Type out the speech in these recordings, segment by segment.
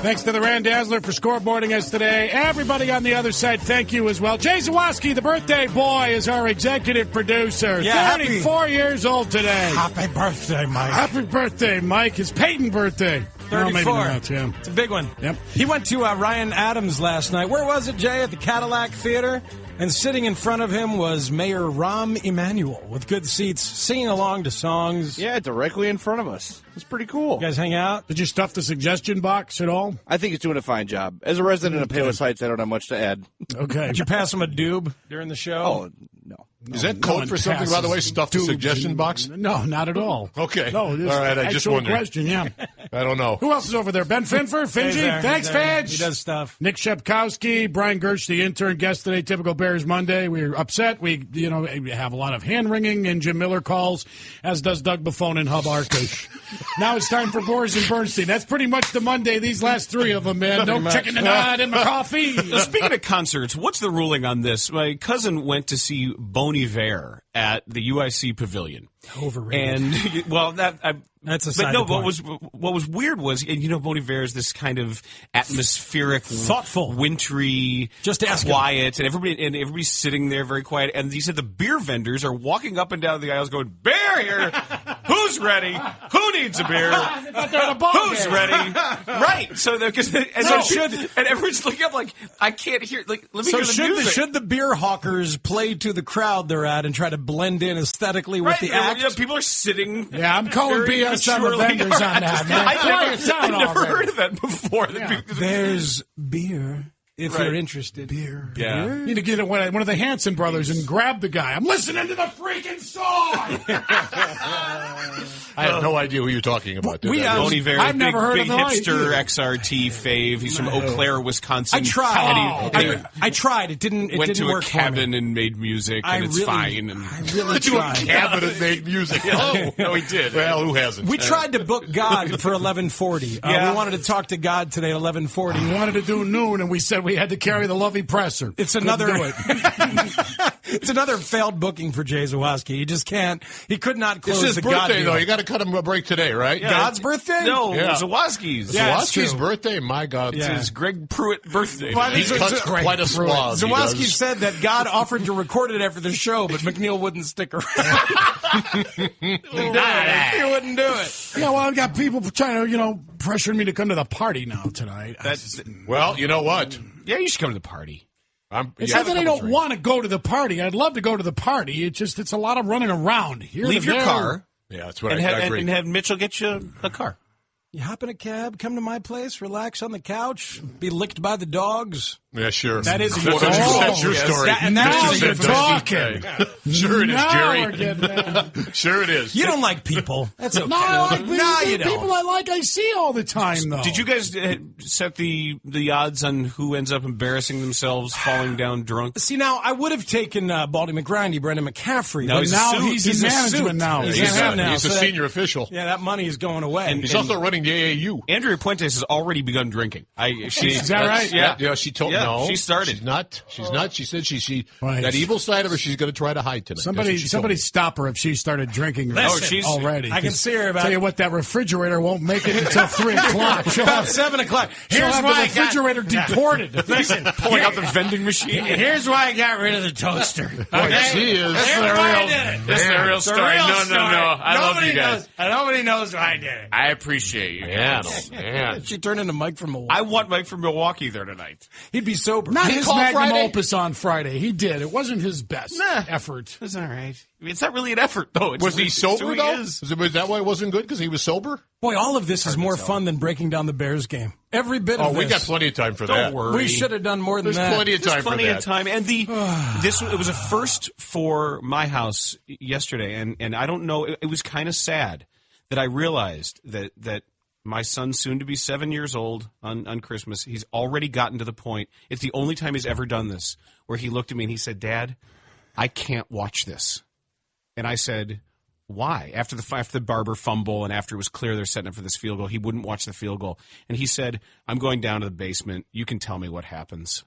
Thanks to the Randazzler for scoreboarding us today. Everybody on the other side, thank you as well. Jay Zawaski, the birthday boy, is our executive producer. Yeah, 34 years old today. Happy birthday, Mike. Happy birthday, Mike. It's Peyton's birthday. 34. No, maybe not, yeah. It's a big one. Yep. He went to Ryan Adams last night. Where was it, Jay? At the Cadillac Theater. And sitting in front of him was Mayor Rahm Emanuel with good seats, singing along to songs. Yeah, directly in front of us. It's pretty cool. You guys hang out? Did you stuff the suggestion box at all? I think he's doing a fine job. As a resident of Palos Heights, I don't have much to add. Okay. Did you pass him a doob during the show? Oh, no. Is that code for something, by the way, stuff the suggestion box? No, not at all. Okay. No, all right, I just wondered. Question, yeah. I don't know. Who else is over there? Ben Finfer? Fingy? Thanks, Fedge. He does stuff. Nick Shepkowski, Brian Gersh, the intern, guest today, Typical Bears Monday. We're upset. We have a lot of hand-wringing and Jim Miller calls, as does Doug Buffone and Hub Arkush. Now it's time for Boers and Bernstein. That's pretty much the Monday, these last three of them, man. No chicken and nod in my coffee. Speaking of concerts, what's the ruling on this? My cousin went to see Bon Iver at the UIC Pavilion. Overrated. And, well, that's a but side no, point. what was weird was, and Bon Iver is this kind of atmospheric, thoughtful, wintry, just quiet, and everybody's sitting there very quiet. And he said the beer vendors are walking up and down the aisles going, "Beer here! Who's ready? Who needs a beer? Who's ready?" Right. So and everyone's looking up like, I can't hear. Like, let me hear the music. Should the beer hawkers play to the crowd they're at and try to blend in aesthetically with the act? Yeah, people are sitting. Yeah, I'm calling BS on the vendors on that. Man. I've never heard of that before. Yeah. There's beer. If you're interested. Beer. Yeah. You need to get one of the Hanson brothers and grab the guy. I'm listening to the freaking song! I have no idea who you're talking about. Bon Iver, I've never heard big of him hipster XRT fave. He's from Eau Claire, Wisconsin. I tried. I tried. It didn't went to work a cabin and made music, and it's fine. And I really tried. To a cabin and made music. Oh, no, he did. Well, who hasn't? We tried to book God for 11:40. We wanted to talk to God today at 11:40. We wanted to do noon, and we said we had to carry the lovey presser. It's another. It's another failed booking for Jay Zawaski. He just can't. He could not close It's his the birthday, God deal. though. You got to cut him a break today, right? Yeah. God's birthday? No, Yeah. Zawaski's. Yeah, Zawaski's birthday? My God. It's his Greg Pruitt birthday. Well, He cuts quite a swath. Zawaski said that God offered to record it after the show, but McNeil wouldn't stick around. He wouldn't do it. Yeah, well, I've got people trying to, pressuring me to come to the party now tonight. Well, you know what? Yeah, you should come to the party. It's not that I don't want to go to the party. I'd love to go to the party. It's a lot of running around. Leave your car. Yeah, that's what I agree. And have Mitchell get you a car. You hop in a cab, come to my place, relax on the couch, be licked by the dogs. Yeah, sure. That is That's your story. Now you're talking. Sure it is, Now we're Jerry. getting there. Sure it is. You don't like people. That's okay. No, I like people. No, you don't. People I like, I see all the time, though. Did you guys set the odds on who ends up embarrassing themselves, falling down drunk? See, now, I would have taken Baldy McGrindy, Brendan McCaffrey. No, but he's a now suit. he's in a management suit. now. He's He's now. a So senior official. Yeah, that money is going away. He's also running the AAU. Andrea Puentes has already begun drinking. Is that right? Yeah. She told Yeah, no. she started. She's not. She said she Right. that evil side of her she's going to try to hide tonight. Somebody stop her if she started drinking. Listen, already. I can see her about. Tell you what, that refrigerator won't make it until 3 o'clock. About 7 o'clock. She'll Here's have why the refrigerator deported. Listen, Pulling out the vending machine. Here's why I got rid of the toaster. She is. Here's why I did it. This is the real story. No. I love you guys. Nobody knows why I did it. I appreciate you guys. Man. She turned into Mike from Milwaukee. I want Mike from Milwaukee there tonight. He'd be sober. Not Did he his call magnum Friday? opus on Friday. He did. It wasn't his best effort. It's all right. I mean, it's not really an effort, though. Was he sober, though? Is. Was that why it wasn't good? Because he was sober? Boy, all of this is more fun than breaking down the Bears game. Every bit of Oh, this. we got plenty of time for Don't that. worry. We should have done more than There's that. plenty of time There's plenty for that. of time. And it was a first for my house yesterday, and I don't know, it was kind of sad that I realized that my son, soon to be 7 years old on Christmas, he's already gotten to the point, it's the only time he's ever done this, where he looked at me and he said, "Dad, I can't watch this." And I said, "Why?" After the Barber fumble and after it was clear they're setting up for this field goal, he wouldn't watch the field goal. And he said, "I'm going down to the basement. You can tell me what happens."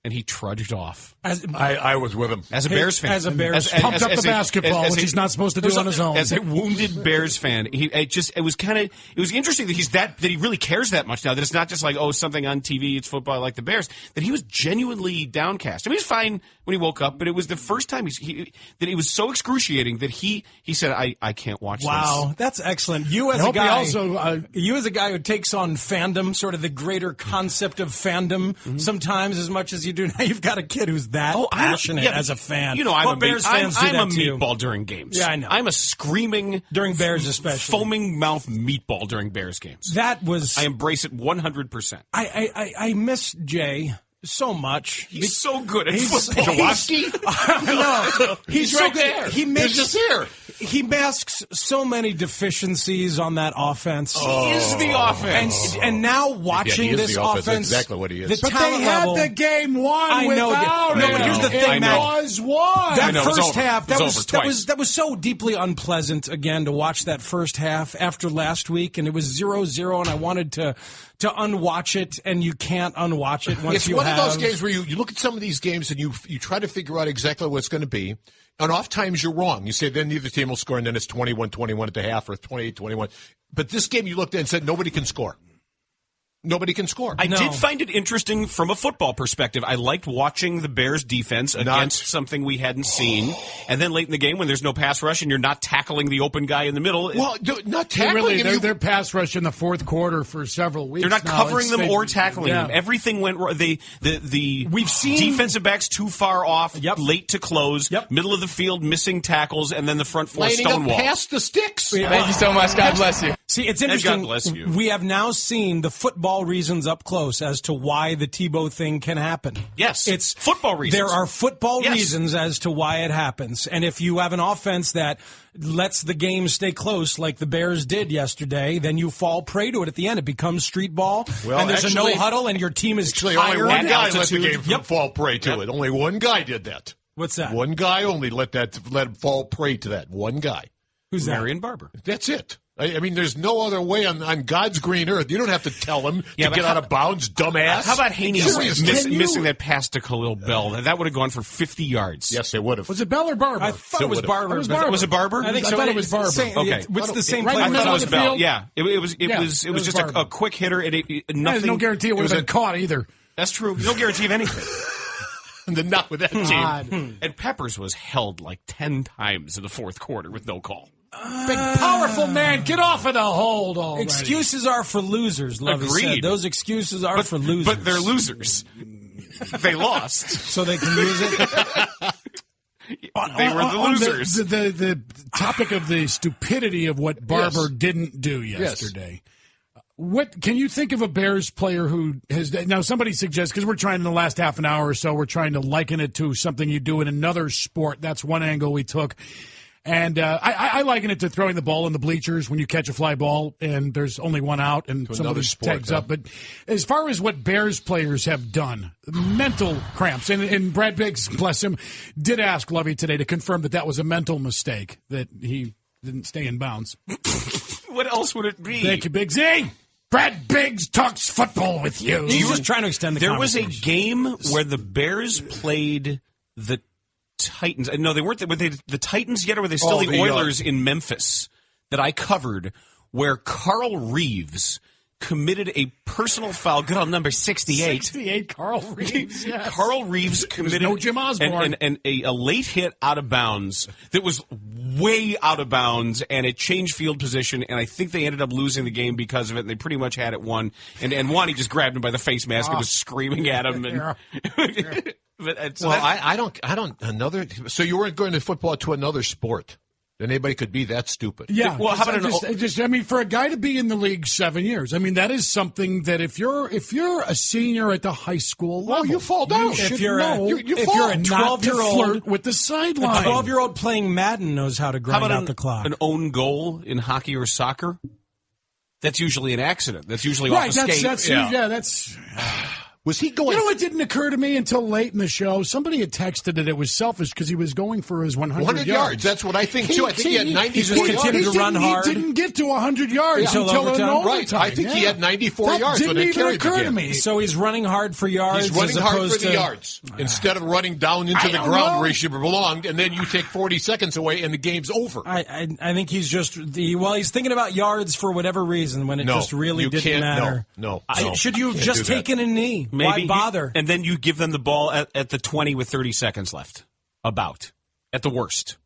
and he trudged off. I was with him. As a Bears fan. As a Bears fan. Pumped up the basketball, which he's not supposed to do on his own. As a wounded Bears fan, it was interesting that he really cares that much now, that it's not just like, something on TV, it's football like the Bears, that he was genuinely downcast. I mean, he was fine when he woke up, but it was the first time that it was so excruciating that he said, I can't watch this. Wow, that's excellent. You as a guy who takes on fandom, sort of the greater concept of fandom, sometimes as much as you do now, you've got a kid who's that passionate as a fan. You know, I'm a meatball during games. Yeah, I know. I'm a screaming during Bears, especially foaming mouth meatball during Bears games. I embrace it 100%. I miss Jay so much. He's so good at football. No, he's right so good. there. He makes just here. He masks so many deficiencies on that offense. He is the offense. And now watching this offense, that's exactly what he is. But they had the game won without him. No, but here's the thing, Matt. It was won. That first half, that was so deeply unpleasant again to watch that first half after last week, and it was 0-0, and I wanted to unwatch it, and you can't unwatch it once you have. It's one of those games where you look at some of these games and you try to figure out exactly what it's going to be. And oftentimes you're wrong. You say then neither team will score, and then it's 21-21 at the half or 28-21. But this game you looked at and said nobody can score. Nobody can score. I did find it interesting from a football perspective. I liked watching the Bears defense against something we hadn't seen. And then late in the game when there's no pass rush and you're not tackling the open guy in the middle. Well, not tackling him. Their pass ruch in the fourth quarter for several weeks. They're not covering them or tackling them. Everything went wrong. We've seen defensive backs too far off, late to close, middle of the field missing tackles, and then the front four stonewall. Past the sticks. Thank you so much. God bless you. See, it's interesting. God bless you. We have now seen the football reasons up close as to why the Tebow thing can happen. Yes, it's football reasons. There are football reasons as to why it happens. And if you have an offense that lets the game stay close like the Bears did yesterday, then you fall prey to it at the end. It becomes street ball, and there's a no-huddle, and your team is tired. Only one guy let the game fall prey to it. Only one guy did that. What's that? One guy only let him fall prey to that. One guy. Who's that? Marion Barber. That's it. I mean, there's no other way on God's green earth. You don't have to tell him to get out of bounds, dumbass. How about Haney missing that pass to Khalil Bell? That would have gone for 50 yards. Yes, it would have. Was it Bell or Barber? I thought it was Barber. Was it Barber? I thought it was Barber. Okay. What's the same play? I thought it was Bell. Field? Yeah. It was just a quick hitter. Nothing. There's no guarantee it would have been caught either. That's true. No guarantee of anything. And not with that team. And Peppers was held like 10 times in the fourth quarter with no call. Big, powerful man, get off of the hold already. Excuses are for losers, Lovey said. Those excuses are for losers. But they're losers. They lost. So they can use it? They were the losers. The topic of the stupidity of what Barber didn't do yesterday. Yes. What can you think of a Bears player who has now? Somebody suggests, because we're trying in the last half an hour or so, we're trying to liken it to something you do in another sport. That's one angle we took. And I liken it to throwing the ball in the bleachers when you catch a fly ball and there's only one out and somebody tags up. But as far as what Bears players have done, mental cramps, and Brad Biggs, bless him, did ask Lovey today to confirm that was a mental mistake, that he didn't stay in bounds. What else would it be? Thank you, Big Z. Brad Biggs talks football with you. He's just trying to extend the conversation. There was a game where the Bears played the Titans. No, they weren't. Were they the Titans yet, or were they still the Oilers in Memphis that I covered, where Carl Reeves committed a personal foul. Good old number 68. 68, Carl Reeves. Yes. Carl Reeves committed no Jim Osborne. And a late hit out of bounds that was way out of bounds, and it changed field position, and I think they ended up losing the game because of it, and they pretty much had it won. And Wani just grabbed him by the face mask and was screaming at him. And I don't. So you weren't going to football to another sport? Then anybody could be that stupid. Yeah. Well, how about for a guy to be in the league 7 years, I mean, that is something that if you're a senior at the high school level, you fall down. If you're a 12-year-old with the sideline, a 12-year-old playing Madden knows how to grind out the clock. An own goal in hockey or soccer? That's usually an accident. That's usually off a skate. Was he going? You know, it didn't occur to me until late in the show. Somebody had texted that it was selfish because he was going for his 100 yards. That's what I think, too. I think he had 94 yards. Continued to run hard. He didn't get to 100 yards until overtime. Right. I think he had 94 yards when they carried the game. Occur to me. So he's running hard for yards. He's running as hard opposed for the yards instead of running down into the ground where he should have belonged, and then you take 40 seconds away and the game's over. I think he's just he's thinking about yards for whatever reason when it just really didn't matter. No. Should you have just taken a knee? Maybe Why bother? And then you give them the ball at the 20 with 30 seconds left. At the worst.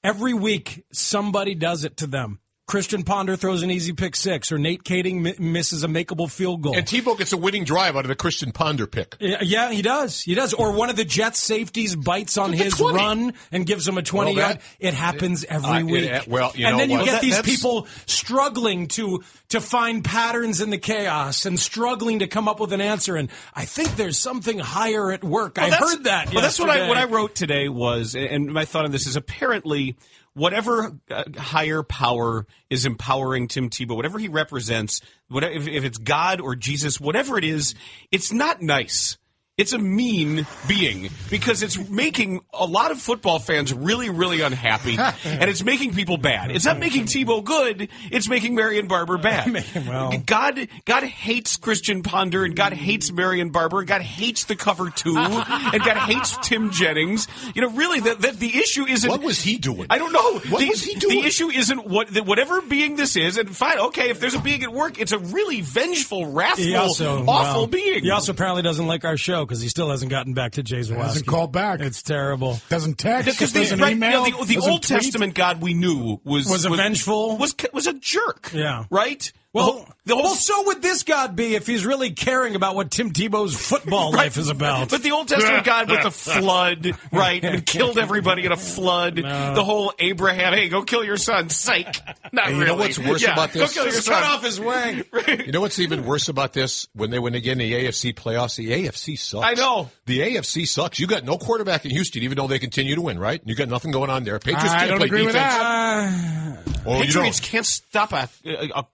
Every week, somebody does it to them. Christian Ponder throws an easy pick six, or Nate Kading misses a makeable field goal. And Tebow gets a winning drive out of the Christian Ponder pick. Yeah, he does. Or one of the Jets safeties bites on his 20. run and gives him a 20-yard. It happens every week. And then you get these people struggling to find patterns in the chaos and struggling to come up with an answer. And I think there's something higher at work. I heard that. Well, that's what I wrote today was, and my thought on this is apparently whatever higher power is empowering Tim Tebow, whatever he represents, if it's God or Jesus, whatever it is, it's not nice. It's a mean being because it's making a lot of football fans really, really unhappy, and it's making people bad. It's not making Tebow good. It's making Marion Barber bad. Well, God hates Christian Ponder, and God hates Marion Barber, and God hates the cover two, and God hates Tim Jennings. You know, really, the issue isn't... What was he doing? I don't know. What was he doing? The issue isn't whatever being this is, and fine, okay, if there's a being at work, it's a really vengeful, wrathful, awful being. He also apparently doesn't like our show because he still hasn't gotten back to Jay Zawaski. Hasn't called back. It's terrible. Doesn't text. Doesn't right, email. You know, the Old Testament God we knew was vengeful. Was a jerk. Yeah. Right? Well, so would this God be if he's really caring about what Tim Tebow's football life is about. But the Old Testament God with the flood, right, and killed everybody in a flood. No. The whole Abraham, hey, go kill your son. Psych. Not really. You know what's worse about this? Go kill your son. Cut off his wing. You know what's even worse about this? When they get in the AFC playoffs, the AFC sucks. I know. The AFC sucks. You got no quarterback in Houston, even though they continue to win, right? You got nothing going on there. Patriots I can't don't play agree defense. with that. Patriots can't stop a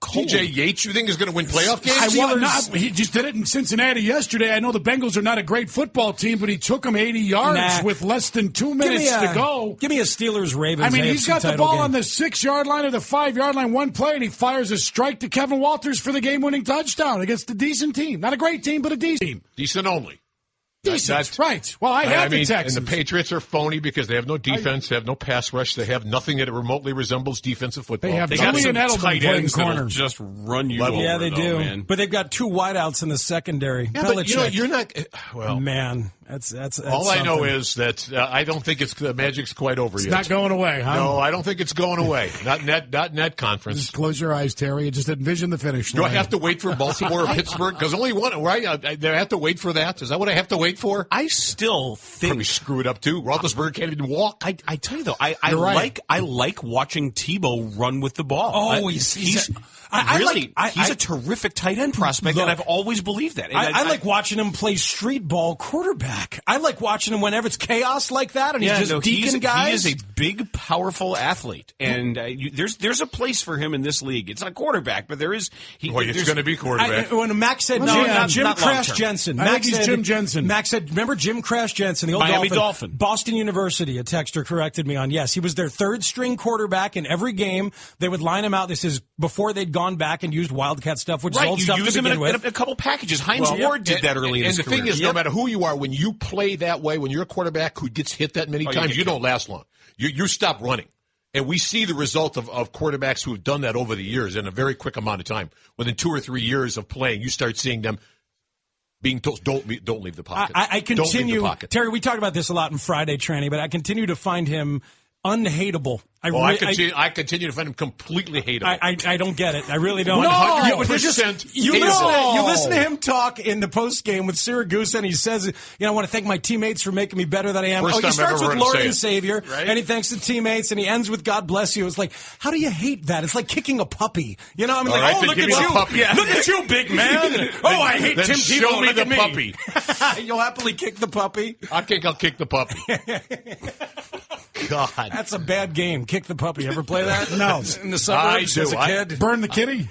cold. TJ Yates, you think is going to win playoff games? He just did it in Cincinnati yesterday. I know the Bengals are not a great football team, but he took them 80 yards with less than 2 minutes to go. Give me a Steelers-Ravens. I mean, AFC he's got the title ball game. on the 6-yard line or the 5-yard line, one play, and he fires a strike to Kevin Walters for the game-winning touchdown against a decent team. Not a great team, but a decent team. Decent only. Decent, right. Well, I have the Texans. And the Patriots are phony because they have no defense, they have no pass rush, they have nothing that remotely resembles defensive football. They have They got Julian some Edelman tight playing ends corner. that'll just run you over. Yeah, they do. Man. But they've got two wideouts in the secondary. Yeah, Belichick. but you know, you're not. Well, man, that's all I know something. is that I don't think the magic's quite over yet. It's not going away, huh? No, I don't think it's going away. Not in that conference. Just close your eyes, Terry, and just envision the finish line. Do I have to wait for Baltimore or Pittsburgh? Because only one, right? Do I have to wait for that? Is that what I have to wait for? I still think Probably screw it up too. Roethlisberger can't even walk. I tell you though, I like watching Tebow run with the ball. Oh, he's a terrific tight end prospect, and I've always believed that. And I like watching him play street ball quarterback. I like watching him whenever it's chaos like that, and he's just deacon guys. He is a big, powerful athlete, and there's a place for him in this league. It's not quarterback, but there is. It's going to be quarterback. When Max said Jim Crash Jensen. I think he's Jim Jensen. Max said, remember Jim Crash Jensen, the old Miami Dolphin. Boston University, a texter corrected me on, yes. He was their third-string quarterback in every game. They would line him out. This is before they'd gone back and used Wildcat stuff, which is old stuff to begin with. Right, you use him in a couple packages. Heinz Ward did that early in his career. And the thing is, no matter who you are, when you play that way, when you're a quarterback who gets hit that many times, you don't last long. You stop running. And we see the result of quarterbacks who have done that over the years in a very quick amount of time. Within 2 or 3 years of playing, you start seeing them being told, don't leave the pocket. I continue, don't leave the pocket. Terry, we talked about this a lot in Friday training, but I continue to find him unhateable. I continue to find him completely hateable. I don't get it. I really don't. 100% you listen to him talk in the post game with Siragusa, and he says, I want to thank my teammates for making me better than I am. He starts with Lord and Savior, right? And he thanks the teammates, and he ends with God bless you. It's like, how do you hate that? It's like kicking a puppy. You know, I mean, look at you. Yeah. Look at you, big man. I hate Tim Tebow. Show me the puppy. You'll happily kick the puppy. I think I'll kick the puppy. God. That's a bad game. Kick the puppy. Ever play that? No. In the suburbs I as do. a kid? Burn the kitty?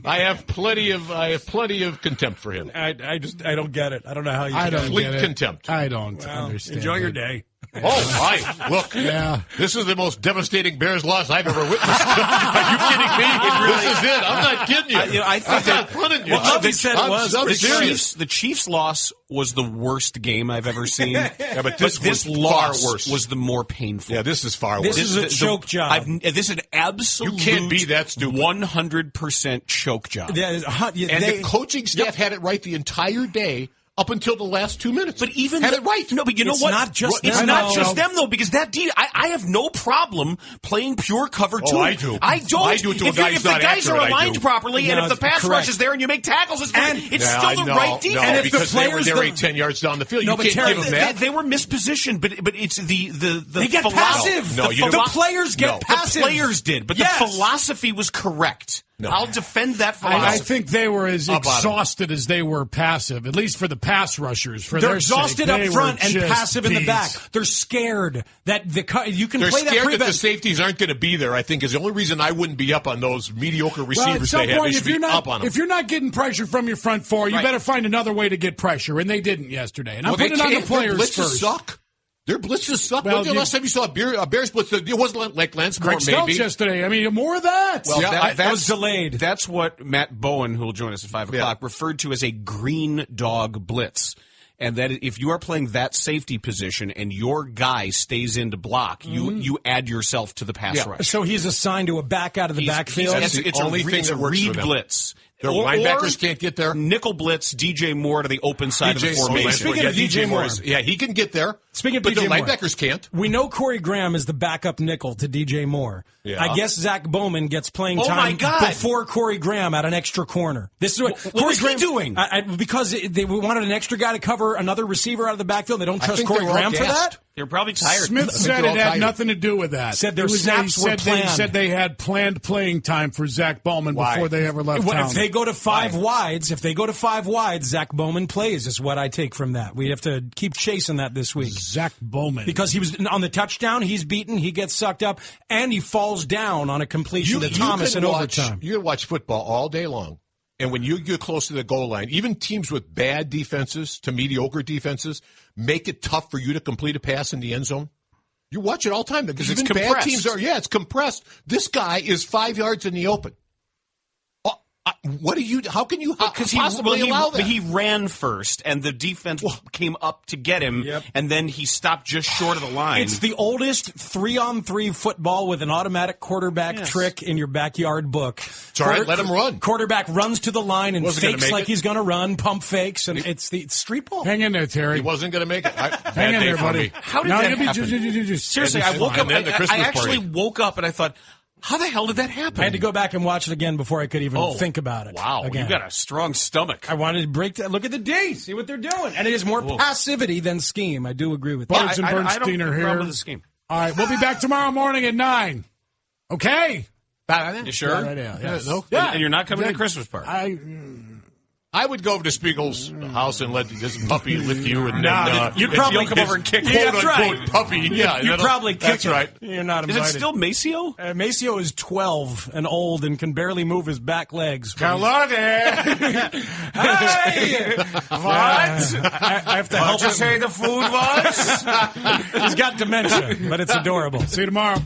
I have plenty of contempt for him. I don't get it. I don't know how you I can. don't Complete get it. contempt. I don't understand. Enjoy your it. day. Oh, my. Look, Yeah. this is the most devastating Bears loss I've ever witnessed. Are you kidding me? This is it. I'm not kidding you. I think I'm not funning you. Well, Lovey said it was. I'm serious. The Chiefs' loss was the worst game I've ever seen. Yeah, but this was loss far worse. was the more painful. Yeah, this is far worse. This is a choke job. This is an absolute. You can't be that stupid. 100% choke job. And the coaching staff had it right the entire day up until the last 2 minutes. But even had it right. No, but you know It's what? not just it's them, not though. just them though, because I have no problem playing pure cover two. I do. I don't. I do it to a if guy if who's the not guys are accurate, I aligned do. properly, and No, if the pass correct. rush is there and you make tackles, it's still the no, right defense. No, And if the because they were players already don't- 10 yards down the field. No, You but can't Terry, give them that. They were mispositioned, but it's the They get philosophy. passive. No, you the don't. players get No. passive. The players did, but Yes. the philosophy was correct. No. I'll defend that philosophy. I think they were as Up on 'em. exhausted as they were passive, at least for the pass rushers. For They're their exhausted sake, up they front were and just passive in the peas. back. They're scared that you can They're play that scared that the prevent. safeties aren't going to be there, I think, is the only reason I wouldn't be up on those mediocre Well, at receivers some they have. point, They if should you're be not up on them. if you're not getting pressure from your front four, you Right. better find another way to get pressure, and they didn't yesterday. And I'm Well, they putting it on the can't. Their players blitzes first. suck. Their blitzes suck. Well, When's the you- last time you saw a Bears blitz? It wasn't like Lance Moore, Greg Stoltz maybe. yesterday. I mean, more of that. Well, Yeah, that was delayed. That's what Matt Bowen, who will join us at 5 o'clock, referred to as a green dog blitz. And that if you are playing that safety position and your guy stays in to block, you add yourself to the pass rush. So he's assigned to a back out of the backfield. That's the only thing that works for read them. blitz. Their linebackers can't get there. Nickel blitz, DJ Moore to the open side of the formation. Speaking of DJ Moore. Yeah, he can get there. Speaking of but DJ the Moore. linebackers can't. We know Corey Graham is the backup nickel to DJ Moore. Yeah. I guess Zach Bowman gets playing Oh, my time God. before Corey Graham at an extra corner. This is what Corey was he Graham doing? Because they wanted an extra guy to cover another receiver out of the backfield. They don't I trust think Corey they were all Graham for gassed. that. They're probably tired. Smith think said they're all it had tired. nothing to do with that. Said their It was snaps were planned. Said they had planned playing time for Zach Bowman before they ever left Well, town. if they go to five wides, Zach Bowman plays is what I take from that. We have to keep chasing that this week. Zach Bowman. Because he was on the touchdown, he's beaten, he gets sucked up, and he falls down on a completion to Thomas in overtime. You can watch football all day long, and when you get close to the goal line, even teams with bad defenses to mediocre defenses make it tough for you to complete a pass in the end zone. You watch it all the time because It's even bad compressed. teams are. Yeah, it's compressed. This guy is 5 yards in the open. What do you? How can you possibly allow that? But he ran first, and the defense came up to get him, and then he stopped just short of the line. It's the oldest 3-on-3 football with an automatic quarterback trick in your backyard book. It's all right, let him run. Quarterback runs to the line and Wasn't gonna fakes make like it. he's going to run, pump fakes, and it's the street ball. Hang in there, Terry. He wasn't going to make it. Hang in there, buddy. How did No, that you'll be happen? Seriously, I woke up. And then the Christmas I actually party. woke up and I thought, how the hell did that happen? I had to go back and watch it again before I could even think about it. Wow, again. you got a strong stomach. I wanted to break that. Look at the D. See what they're doing. And it is more passivity than scheme. I do agree with that. Boers and I Bernstein don't are have a here. problem with the scheme. All right, we'll be back tomorrow morning at 9. Okay? You sure? Yes. No? Yeah. And you're not coming to the Christmas party? I would go over to Spiegel's house and let this puppy lick you, and then you'd probably come over and kick quote you. unquote That's right. puppy. Yeah, You probably kick That's it. right. You're not Is invited. it still Maceo? Maceo is 12 and old and can barely move his back legs. Hello there. Hey! What? I have to help him. the food was? He's got dementia, but it's adorable. See you tomorrow.